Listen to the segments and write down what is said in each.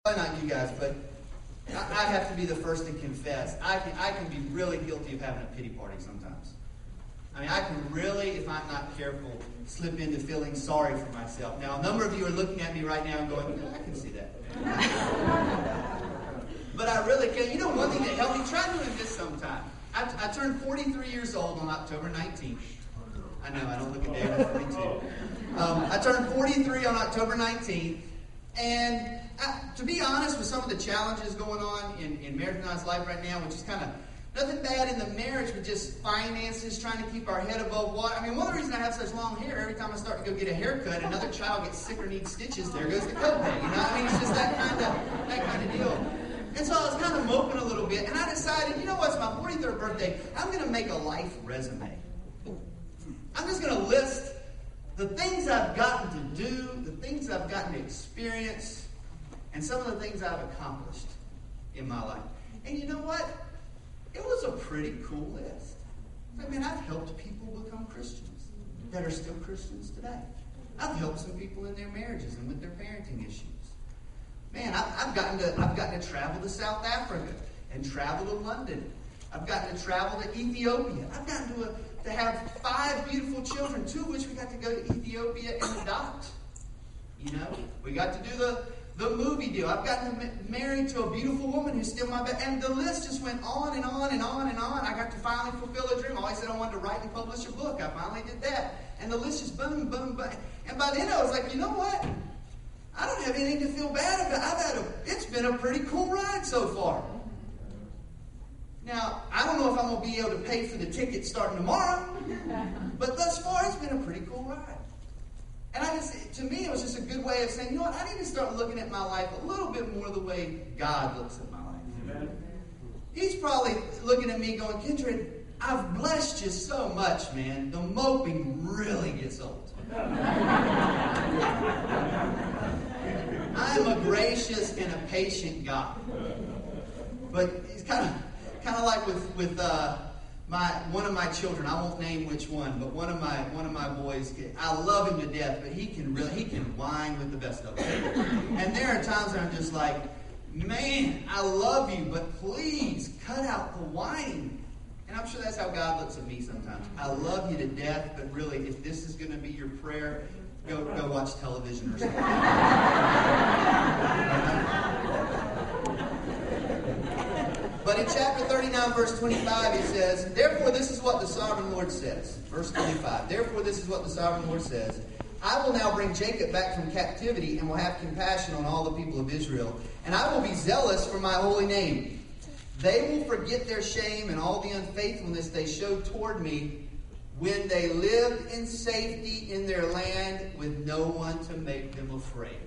Probably not you guys, but I have to be the first to confess. I can be really guilty of having a pity party sometimes. I mean, I can really, if I'm not careful, slip into feeling sorry for myself. Now, a number of you are looking at me right now and going, I can see that. But I really can. You know, one thing that helped me, try doing this sometime. I turned 43 years old on October 19th. I know, I don't look a day over 42. I turned 43 on October 19th. And to be honest, with some of the challenges going on in marriage and I's life right now, which is kind of nothing bad in the marriage, but just finances, trying to keep our head above water. I mean, one of the reasons I have such long hair, every time I start to go get a haircut, another child gets sick or needs stitches, there goes the copay. You know, I mean, it's just that kind of deal. And so I was kind of moping a little bit, and I decided, you know what, it's my 43rd birthday, I'm going to make a life resume. I'm just going to list the things I've gotten to do, the things I've gotten to experience, and some of the things I've accomplished in my life. And you know what? It was a pretty cool list. I mean, I've helped people become Christians that are still Christians today. I've helped some people in their marriages and with their parenting issues. Man, I've gotten to travel to South Africa and travel to London. I've gotten to travel to Ethiopia. I've gotten to have 5 beautiful children, 2 of which we got to go to Ethiopia and adopt. You know, we got to do the movie deal. I've gotten married to a beautiful woman who's still my best. And the list just went on and on and on and on. I got to finally fulfill a dream. I always said I wanted to write and publish a book. I finally did that. And the list just boom, boom, boom. And by then I was like, you know what? I don't have anything to feel bad about. It's been a pretty cool ride so far. Now, I don't know if I'm going to be able to pay for the ticket starting tomorrow, but thus far it's been a pretty cool ride. And to me, it was just a good way of saying, you know what, I need to start looking at my life a little bit more the way God looks at my life. Amen. He's probably looking at me going, Kendra, I've blessed you so much, man. The moping really gets old. I am a gracious and a patient God. But it's kind of like with one of my children. I won't name which one, but one of my boys. I love him to death, but he can whine with the best of them. And there are times where I'm just like, man, I love you, but please cut out the whining. And I'm sure that's how God looks at me sometimes. I love you to death, but really, if this is going to be your prayer, go watch television or something. But in chapter 39, verse 25, it says, therefore this is what the sovereign Lord says. Verse 25, therefore this is what the sovereign Lord says. I will now bring Jacob back from captivity and will have compassion on all the people of Israel. And I will be zealous for my holy name. They will forget their shame and all the unfaithfulness they showed toward me when they lived in safety in their land with no one to make them afraid.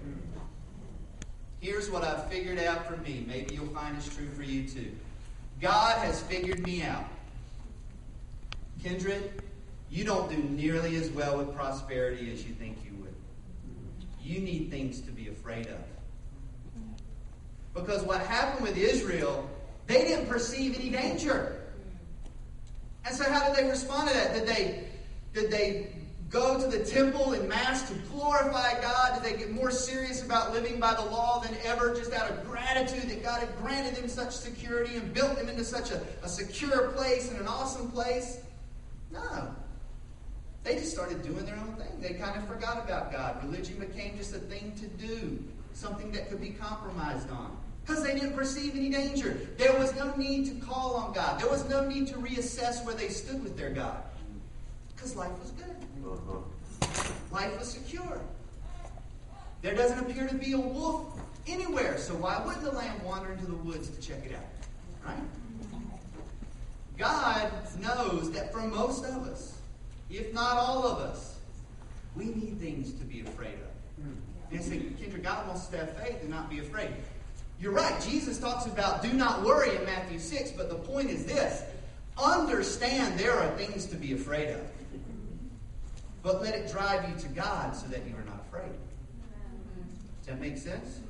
Here's what I've figured out for me. Maybe you'll find it's true for you too. God has figured me out. Kendra, you don't do nearly as well with prosperity as you think you would. You need things to be afraid of. Because what happened with Israel, they didn't perceive any danger. And so how did they respond to that? Did they go to the temple en masse to glorify God? Did they get more serious about living by the law than ever, just out of gratitude that God had granted them such security and built them into such a secure place and an awesome place? No. They just started doing their own thing. They kind of forgot about God. Religion became just a thing to do, something that could be compromised on. Because they didn't perceive any danger. There was no need to call on God. There was no need to reassess where they stood with their God. Because life was good. Life was secure. There doesn't appear to be a wolf anywhere. So why wouldn't the lamb wander into the woods to check it out? Right? God knows that for most of us, if not all of us, we need things to be afraid of. And I say, Kendra, God wants us to have faith and not be afraid. You're right. Jesus talks about do not worry in Matthew 6, but the point is this. Understand there are things to be afraid of. But let it drive you to God so that you are not afraid. Does that make sense?